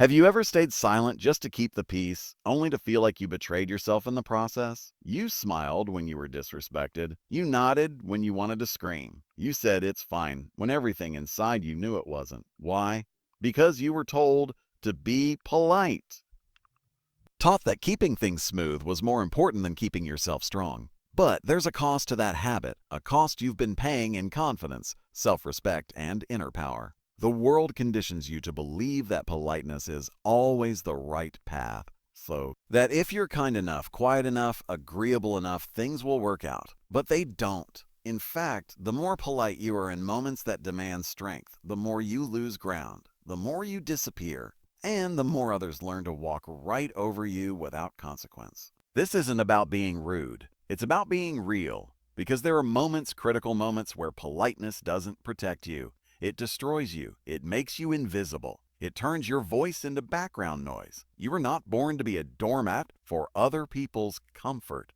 Have you ever stayed silent just to keep the peace, only to feel like you betrayed yourself in the process? You smiled when you were disrespected. You nodded when you wanted to scream. You said it's fine when everything inside you knew it wasn't. Why? Because you were told to be polite. Taught that keeping things smooth was more important than keeping yourself strong. But there's a cost to that habit, a cost you've been paying in confidence, self-respect, and inner power. The world conditions you to believe that politeness is always the right path. So that if you're kind enough, quiet enough, agreeable enough, things will work out. But they don't. In fact, the more polite you are in moments that demand strength, the more you lose ground, the more you disappear, and the more others learn to walk right over you without consequence. This isn't about being rude. It's about being real. Because there are moments, critical moments, where politeness doesn't protect you. It destroys you. It makes you invisible. It turns your voice into background noise. You were not born to be a doormat for other people's comfort.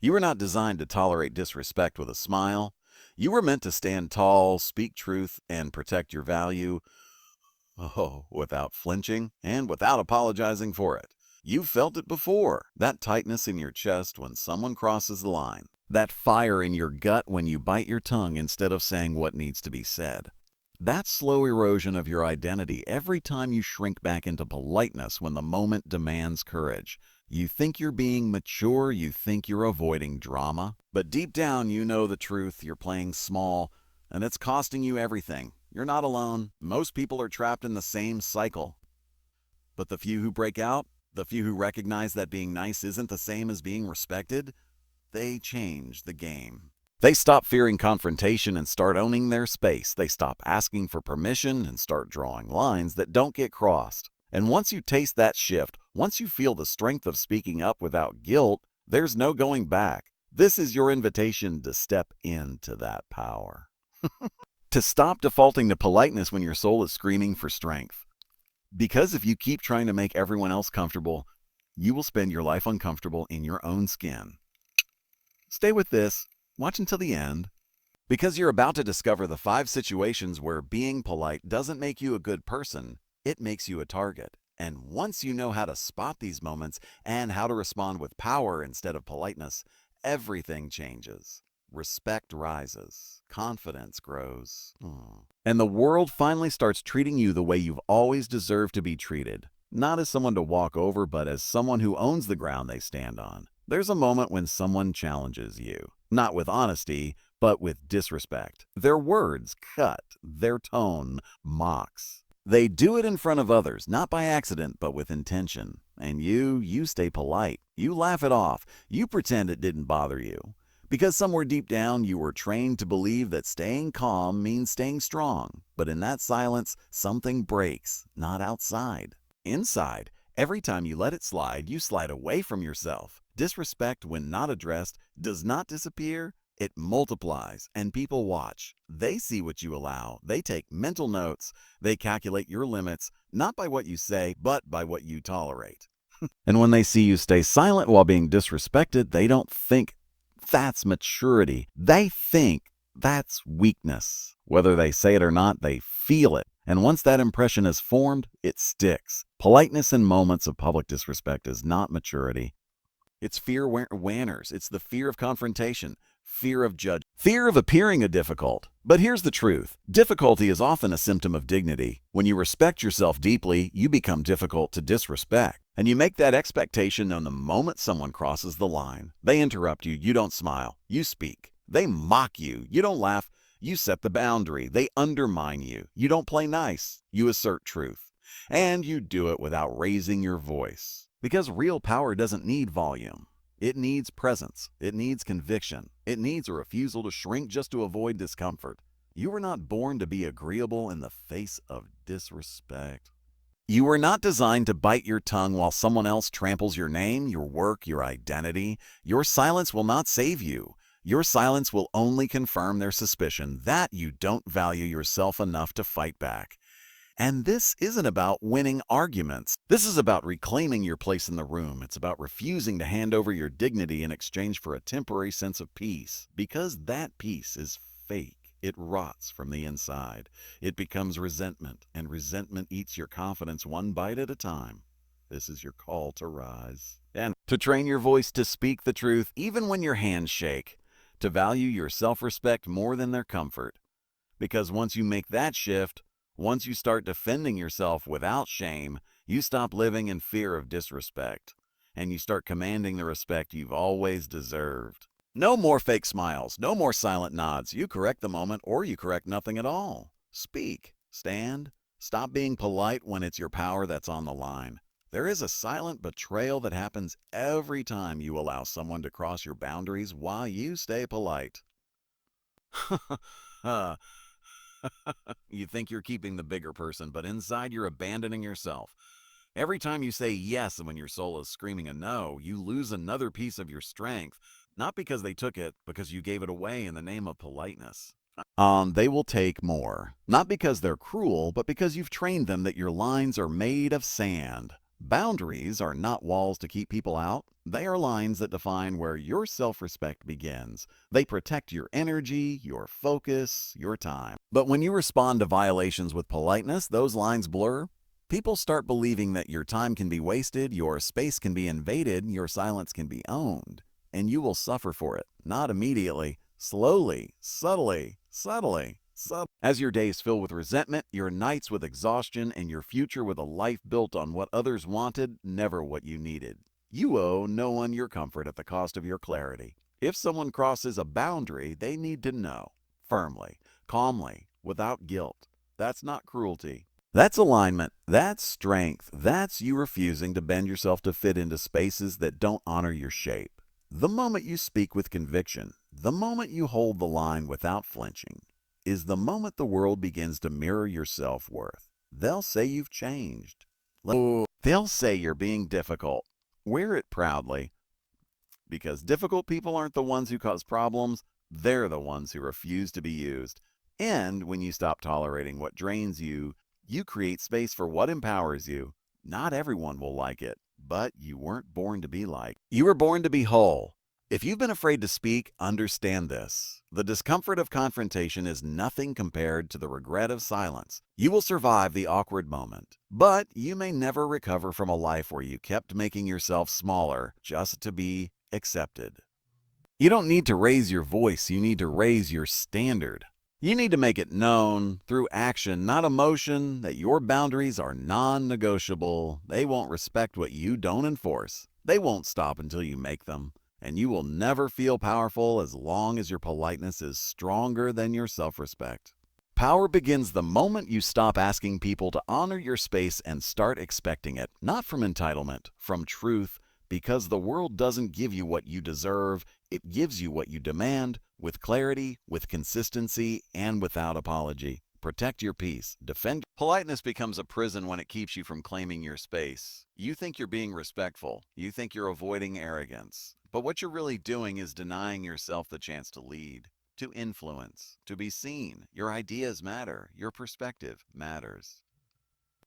You were not designed to tolerate disrespect with a smile. You were meant to stand tall, speak truth, and protect your value, without flinching and without apologizing for it. You've felt it before, that tightness in your chest when someone crosses the line, that fire in your gut when you bite your tongue instead of saying what needs to be said. That slow erosion of your identity every time you shrink back into politeness when the moment demands courage. You think you're being mature, you think you're avoiding drama, but deep down you know the truth, you're playing small, and it's costing you everything. You're not alone. Most people are trapped in the same cycle. But the few who break out, the few who recognize that being nice isn't the same as being respected, they change the game. They stop fearing confrontation and start owning their space. They stop asking for permission and start drawing lines that don't get crossed. And once you taste that shift, once you feel the strength of speaking up without guilt, there's no going back. This is your invitation to step into that power. To stop defaulting to politeness when your soul is screaming for strength. Because if you keep trying to make everyone else comfortable, you will spend your life uncomfortable in your own skin. Stay with this. Watch until the end. Because you're about to discover the 5 situations where being polite doesn't make you a good person, it makes you a target. And once you know how to spot these moments and how to respond with power instead of politeness, everything changes. Respect rises, confidence grows, and the world finally starts treating you the way you've always deserved to be treated. Not as someone to walk over, but as someone who owns the ground they stand on. There's a moment when someone challenges you, not with honesty, but with disrespect. Their words cut, their tone mocks. They do it in front of others, not by accident, but with intention. And you stay polite. You laugh it off. You pretend it didn't bother you. Because somewhere deep down, you were trained to believe that staying calm means staying strong. But in that silence, something breaks, not outside. Inside, every time you let it slide, you slide away from yourself. Disrespect, when not addressed, does not disappear. It multiplies, and people watch. They see what you allow. They take mental notes. They calculate your limits, not by what you say, but by what you tolerate. And when they see you stay silent while being disrespected, they don't think that's maturity. They think that's weakness. Whether they say it or not, they feel it. And once that impression is formed, it sticks. Politeness in moments of public disrespect is not maturity. It's fear wanners. It's the fear of confrontation, fear of judgment, fear of appearing difficult. But here's the truth. Difficulty is often a symptom of dignity. When you respect yourself deeply, you become difficult to disrespect. And you make that expectation known the moment someone crosses the line. They interrupt you. You don't smile. You speak. They mock you. You don't laugh. You set the boundary. They undermine you. You don't play nice. You assert truth. And you do it without raising your voice. Because real power doesn't need volume. It needs presence. It needs conviction. It needs a refusal to shrink just to avoid discomfort. You were not born to be agreeable in the face of disrespect. You were not designed to bite your tongue while someone else tramples your name, your work, your identity. Your silence will not save you. Your silence will only confirm their suspicion that you don't value yourself enough to fight back. And this isn't about winning arguments. This is about reclaiming your place in the room. It's about refusing to hand over your dignity in exchange for a temporary sense of peace, because that peace is fake. It rots from the inside. It becomes resentment, and resentment eats your confidence one bite at a time. This is your call to rise. And to train your voice to speak the truth even when your hands shake. To value your self-respect more than their comfort. Because once you make that shift, once you start defending yourself without shame, you stop living in fear of disrespect. And you start commanding the respect you've always deserved. No more fake smiles, no more silent nods. You correct the moment or you correct nothing at all. Speak, stand, stop being polite when it's your power that's on the line. There is a silent betrayal that happens every time you allow someone to cross your boundaries while you stay polite. You think you're keeping the bigger person, but inside you're abandoning yourself. Every time you say yes when your soul is screaming a no, you lose another piece of your strength, not because they took it, because you gave it away in the name of politeness. They will take more, not because they're cruel, but because you've trained them that your lines are made of sand. Boundaries are not walls to keep people out. They are lines that define where your self-respect begins. They protect your energy, your focus, your time. But when you respond to violations with politeness, those lines blur. People start believing that your time can be wasted, your space can be invaded, your silence can be owned. And you will suffer for it, not immediately, slowly, subtly. As your days fill with resentment, your nights with exhaustion, and your future with a life built on what others wanted, never what you needed. You owe no one your comfort at the cost of your clarity. If someone crosses a boundary, they need to know, firmly, calmly, without guilt. That's not cruelty. That's alignment. That's strength. That's you refusing to bend yourself to fit into spaces that don't honor your shape. The moment you speak with conviction, the moment you hold the line without flinching, is the moment the world begins to mirror your self-worth. They'll say you've changed. They'll say you're being difficult. Wear it proudly. Because difficult people aren't the ones who cause problems, they're the ones who refuse to be used. And when you stop tolerating what drains you, you create space for what empowers you. Not everyone will like it, but you weren't born to be liked. You were born to be whole. If you've been afraid to speak, understand this. The discomfort of confrontation is nothing compared to the regret of silence. You will survive the awkward moment, but you may never recover from a life where you kept making yourself smaller just to be accepted. You don't need to raise your voice, you need to raise your standard. You need to make it known through action, not emotion, that your boundaries are non-negotiable. They won't respect what you don't enforce. They won't stop until you make them. And you will never feel powerful as long as your politeness is stronger than your self-respect. Power begins the moment you stop asking people to honor your space and start expecting it, not from entitlement, from truth, because the world doesn't give you what you deserve, it gives you what you demand, with clarity, with consistency, and without apology. Protect your peace. Defend. Politeness becomes a prison when it keeps you from claiming your space. You think you're being respectful. You think you're avoiding arrogance. But what you're really doing is denying yourself the chance to lead, to influence, to be seen. Your ideas matter. Your perspective matters.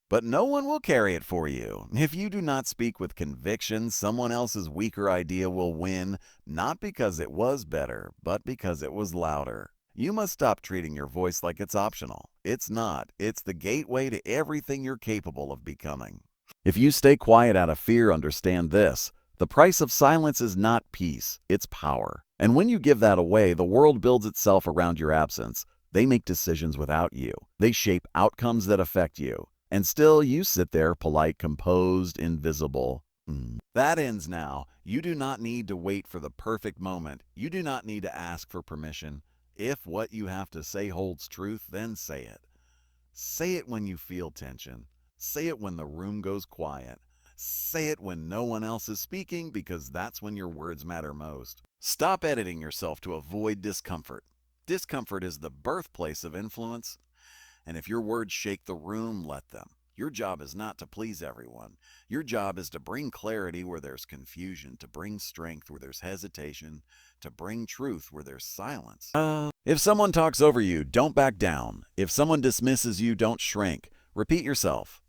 But no one will carry it for you. If you do not speak with conviction, someone else's weaker idea will win, not because it was better, but because it was louder. You must stop treating your voice like it's optional. It's not. It's the gateway to everything you're capable of becoming. If you stay quiet out of fear, understand this. The price of silence is not peace, it's power. And when you give that away, the world builds itself around your absence. They make decisions without you. They shape outcomes that affect you. And still, you sit there, polite, composed, invisible. That ends now. You do not need to wait for the perfect moment. You do not need to ask for permission. If what you have to say holds truth, then say it. Say it when you feel tension. Say it when the room goes quiet. Say it when no one else is speaking, because that's when your words matter most. Stop editing yourself to avoid discomfort. Discomfort is the birthplace of influence. And if your words shake the room, let them. Your job is not to please everyone. Your job is to bring clarity where there's confusion, to bring strength where there's hesitation, to bring truth where there's silence. If someone talks over you, don't back down. If someone dismisses you, don't shrink. Repeat yourself.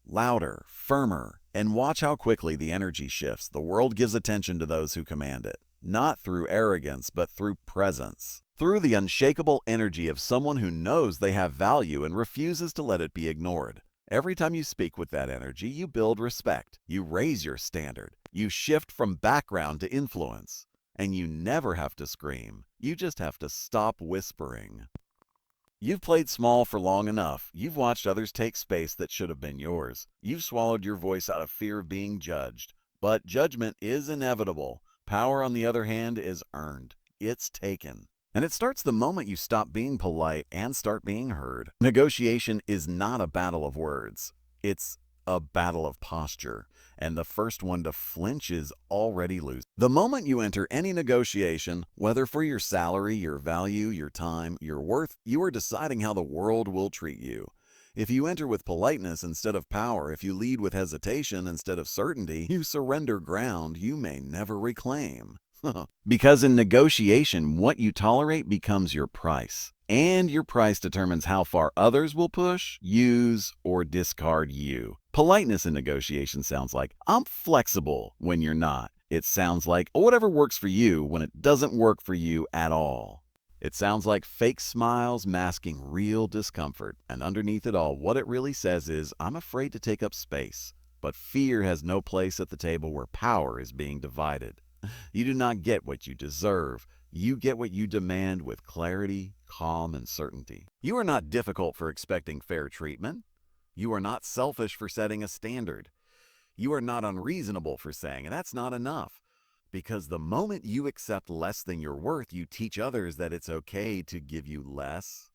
Louder, firmer, and watch how quickly the energy shifts. The world gives attention to those who command it. not through arrogance, but through presence. Through the unshakable energy of someone who knows they have value and refuses to let it be ignored. Every time you speak with that energy, you build respect. You raise your standard. You shift from background to influence. And you never have to scream. You just have to stop whispering. You've played small for long enough. You've watched others take space that should have been yours. You've swallowed your voice out of fear of being judged. But judgment is inevitable. Power, on the other hand, is earned. It's taken. And it starts the moment you stop being polite and start being heard. Negotiation is not a battle of words. It's a battle of posture. And the first one to flinch is already losing. The moment you enter any negotiation, whether for your salary, your value, your time, your worth, you are deciding how the world will treat you. If you enter with politeness instead of power, if you lead with hesitation instead of certainty, you surrender ground you may never reclaim. Because in negotiation, what you tolerate becomes your price. And your price determines how far others will push, use, or discard you. Politeness in negotiation sounds like, I'm flexible, when you're not. It sounds like, whatever works for you when it doesn't work for you at all. It sounds like fake smiles masking real discomfort. And underneath it all, what it really says is, I'm afraid to take up space. But fear has no place at the table where power is being divided. You do not get what you deserve. You get what you demand with clarity, calm, and certainty. You are not difficult for expecting fair treatment. You are not selfish for setting a standard. You are not unreasonable for saying, that's not enough. Because the moment you accept less than your worth, you teach others that it's okay to give you less.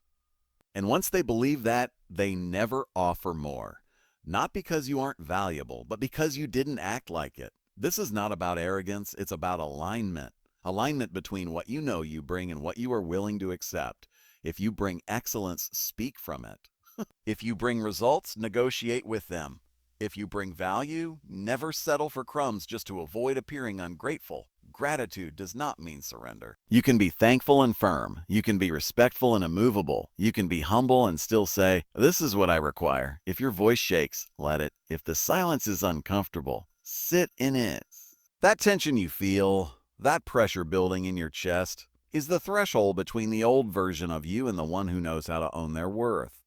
And once they believe that, they never offer more. Not because you aren't valuable, but because you didn't act like it. This is not about arrogance, it's about alignment. Alignment between what you know you bring and what you are willing to accept. If you bring excellence, speak from it. If you bring results, negotiate with them. If you bring value, never settle for crumbs just to avoid appearing ungrateful. Gratitude does not mean surrender. You can be thankful and firm. You can be respectful and immovable. You can be humble and still say, this is what I require. If your voice shakes, let it. If the silence is uncomfortable, sit in it. That tension you feel, that pressure building in your chest, is the threshold between the old version of you and the one who knows how to own their worth.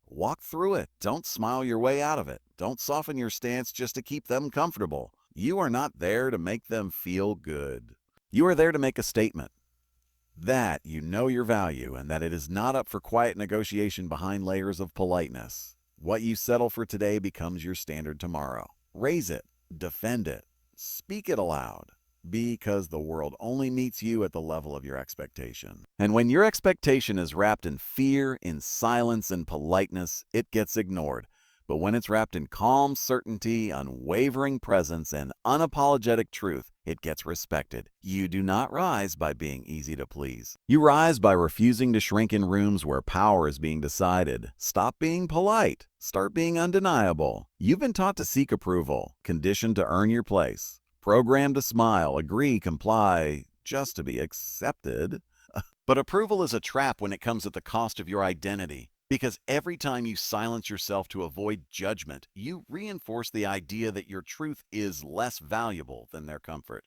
Walk through it. Don't smile your way out of it. Don't soften your stance just to keep them comfortable. You are not there to make them feel good. You are there to make a statement. That you know your value and that it is not up for quiet negotiation behind layers of politeness. What you settle for today becomes your standard tomorrow. Raise it. Defend it. Speak it aloud. Because the world only meets you at the level of your expectation. And when your expectation is wrapped in fear, in silence, and politeness, it gets ignored. But when it's wrapped in calm certainty, unwavering presence, and unapologetic truth, it gets respected. You do not rise by being easy to please. You rise by refusing to shrink in rooms where power is being decided. Stop being polite. Start being undeniable. You've been taught to seek approval, conditioned to earn your place. Programmed to smile, agree, comply, just to be accepted. But approval is a trap when it comes at the cost of your identity. Because every time you silence yourself to avoid judgment, you reinforce the idea that your truth is less valuable than their comfort.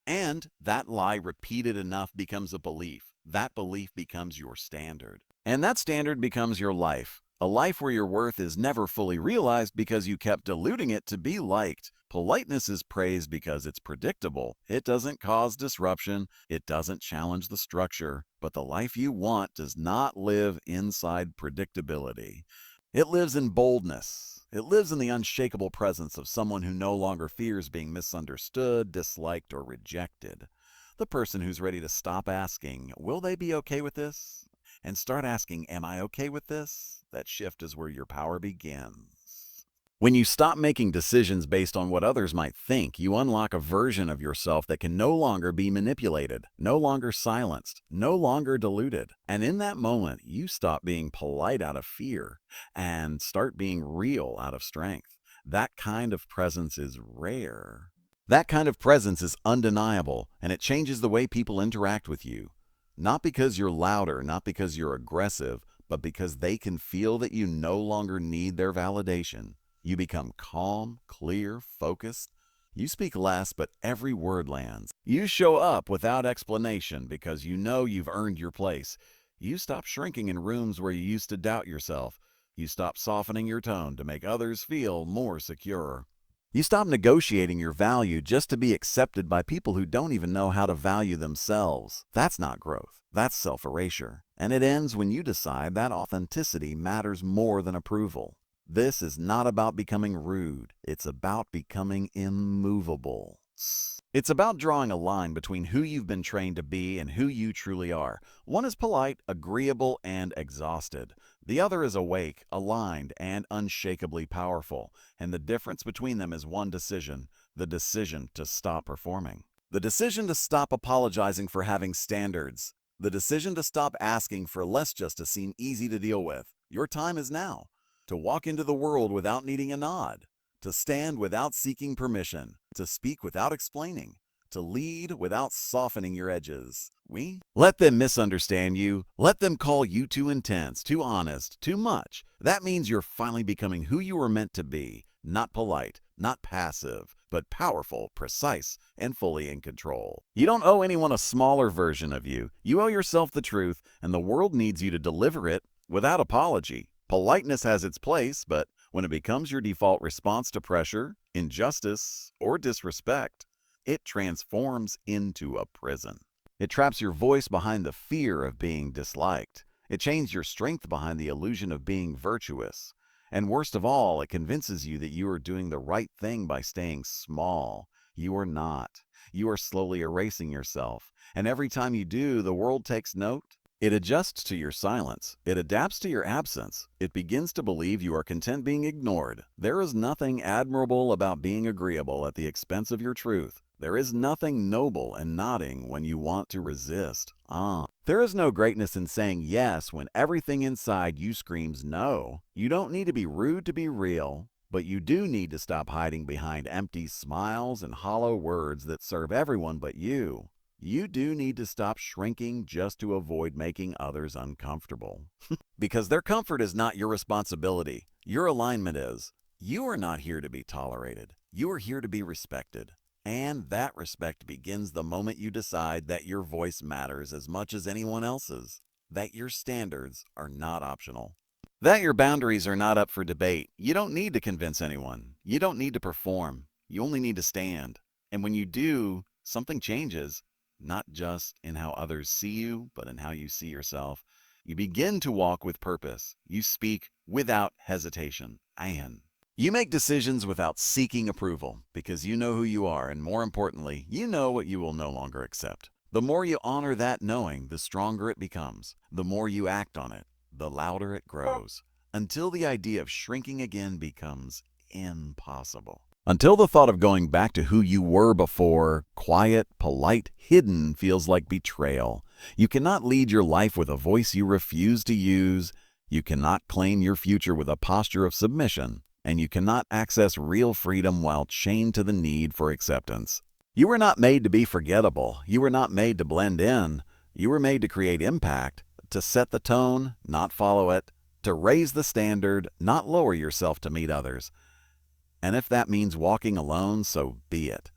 And that lie repeated enough becomes a belief. That belief becomes your standard. And that standard becomes your life. A life where your worth is never fully realized because you kept diluting it to be liked. Politeness is praised because it's predictable. It doesn't cause disruption. It doesn't challenge the structure. But the life you want does not live inside predictability. It lives in boldness. It lives in the unshakable presence of someone who no longer fears being misunderstood, disliked, or rejected. The person who's ready to stop asking, will they be okay with this? And start asking, am I okay with this? That shift is where your power begins. When you stop making decisions based on what others might think, you unlock a version of yourself that can no longer be manipulated, no longer silenced, no longer diluted. And in that moment, you stop being polite out of fear and start being real out of strength. That kind of presence is rare. That kind of presence is undeniable, and it changes the way people interact with you. Not because you're louder, not because you're aggressive, but because they can feel that you no longer need their validation. You become calm, clear, focused, You speak less, but every word lands. You show up without explanation because you know you've earned your place. You stop shrinking in rooms where you used to doubt yourself. You stop softening your tone to make others feel more secure. You stop negotiating your value just to be accepted by people who don't even know how to value themselves. That's not growth. That's self-erasure. And it ends when you decide that authenticity matters more than approval. This is not about becoming rude. It's about becoming immovable. It's about drawing a line between who you've been trained to be and who you truly are. One is polite, agreeable, and exhausted. The other is awake, aligned, and unshakably powerful. And the difference between them is one decision: the decision to stop performing. The decision to stop apologizing for having standards. The decision to stop asking for less just to seem easy to deal with. Your time is now. To walk into the world without needing a nod. To stand without seeking permission. To speak without explaining. To lead without softening your edges. Let them misunderstand you. Let them call you too intense, too honest, too much. That means you're finally becoming who you were meant to be. Not polite, not passive, but powerful, precise, and fully in control. You don't owe anyone a smaller version of you. You owe yourself the truth, and the world needs you to deliver it without apology. Politeness has its place, but when it becomes your default response to pressure, injustice, or disrespect, it transforms into a prison. It traps your voice behind the fear of being disliked. It chains your strength behind the illusion of being virtuous. And worst of all, it convinces you that you are doing the right thing by staying small. You are not. You are slowly erasing yourself. And every time you do, the world takes note. It adjusts to your silence. It adapts to your absence. It begins to believe you are content being ignored. There is nothing admirable about being agreeable at the expense of your truth. There is nothing noble in nodding when you want to resist. There is no greatness in saying yes when everything inside you screams no. You don't need to be rude to be real, but you do need to stop hiding behind empty smiles and hollow words that serve everyone but you. You do need to stop shrinking just to avoid making others uncomfortable. Because their comfort is not your responsibility. Your alignment is. You are not here to be tolerated. You are here to be respected. And that respect begins the moment you decide that your voice matters as much as anyone else's, that your standards are not optional, that your boundaries are not up for debate. You don't need to convince anyone. You don't need to perform. You only need to stand. And when you do, something changes, not just in how others see you, but in how you see yourself. You begin to walk with purpose. You speak without hesitation. And you make decisions without seeking approval because you know who you are, and more importantly, you know what you will no longer accept. The more you honor that knowing, the stronger it becomes. The more you act on it, the louder it grows, until the idea of shrinking again becomes impossible. Until the thought of going back to who you were before, quiet, polite, hidden, feels like betrayal. You cannot lead your life with a voice you refuse to use. You cannot claim your future with a posture of submission. And you cannot access real freedom while chained to the need for acceptance. You were not made to be forgettable. You were not made to blend in. You were made to create impact, to set the tone, not follow it, to raise the standard, not lower yourself to meet others. And if that means walking alone, so be it.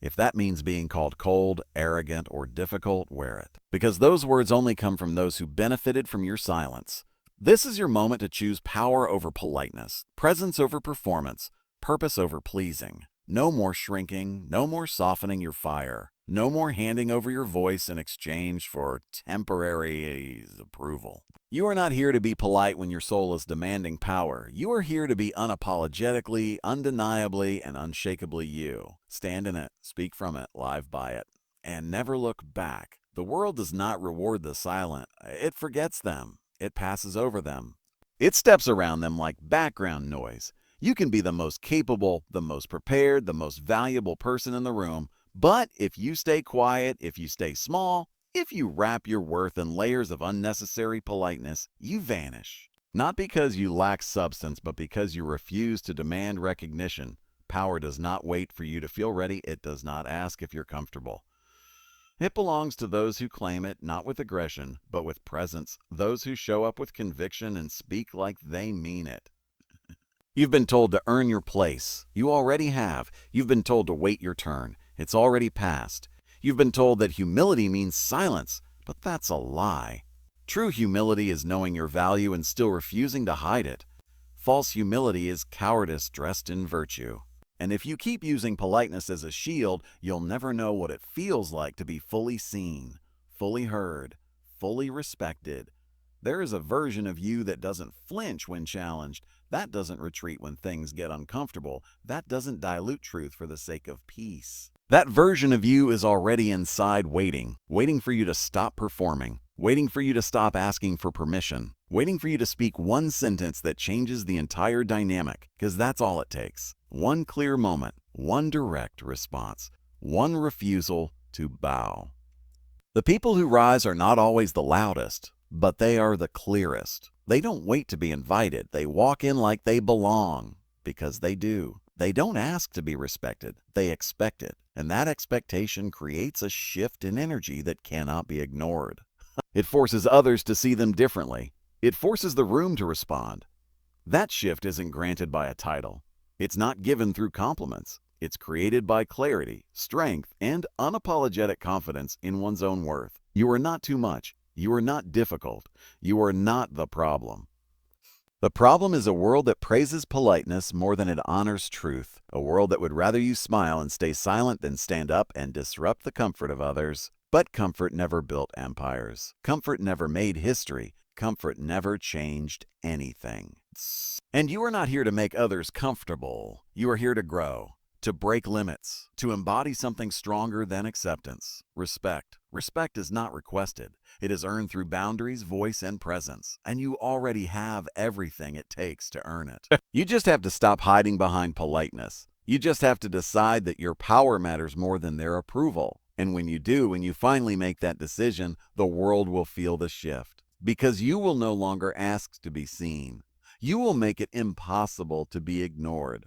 If that means being called cold, arrogant, or difficult, wear it. Because those words only come from those who benefited from your silence. This is your moment to choose power over politeness, presence over performance, purpose over pleasing. No more shrinking, no more softening your fire, no more handing over your voice in exchange for temporary approval. You are not here to be polite when your soul is demanding power. You are here to be unapologetically, undeniably, and unshakably you. Stand in it, speak from it, live by it, and never look back. The world does not reward the silent. It forgets them. It passes over them. It steps around them like background noise. You can be the most capable, the most prepared, the most valuable person in the room, but if you stay quiet, if you stay small, if you wrap your worth in layers of unnecessary politeness, you vanish. Not because you lack substance, but because you refuse to demand recognition. Power does not wait for you to feel ready. It does not ask if you're comfortable. It belongs to those who claim it, not with aggression, but with presence, those who show up with conviction and speak like they mean it. You've been told to earn your place. You already have. You've been told to wait your turn. It's already passed. You've been told that humility means silence, but that's a lie. True humility is knowing your value and still refusing to hide it. False humility is cowardice dressed in virtue. And if you keep using politeness as a shield, you'll never know what it feels like to be fully seen, fully heard, fully respected. There is a version of you that doesn't flinch when challenged. That doesn't retreat when things get uncomfortable. That doesn't dilute truth for the sake of peace. That version of you is already inside waiting for you to stop performing, waiting for you to stop asking for permission, waiting for you to speak one sentence that changes the entire dynamic, because that's all it takes. One clear moment, one direct response, one refusal to bow. The people who rise are not always the loudest, but they are the clearest. They don't wait to be invited. They walk in like they belong, because they do. They don't ask to be respected. They expect it. And that expectation creates a shift in energy that cannot be ignored. It forces others to see them differently. It forces the room to respond. That shift isn't granted by a title. It's not given through compliments. It's created by clarity, strength, and unapologetic confidence in one's own worth. You are not too much. You are not difficult. You are not the problem. The problem is a world that praises politeness more than it honors truth, a world that would rather you smile and stay silent than stand up and disrupt the comfort of others. But comfort never built empires. Comfort never made history. Comfort never changed anything. And you are not here to make others comfortable. You are here to grow, to break limits, to embody something stronger than acceptance. Respect. Respect is not requested. It is earned through boundaries, voice, and presence. And you already have everything it takes to earn it. You just have to stop hiding behind politeness. You just have to decide that your power matters more than their approval. And when you do, when you finally make that decision, the world will feel the shift. Because you will no longer ask to be seen. You will make it impossible to be ignored.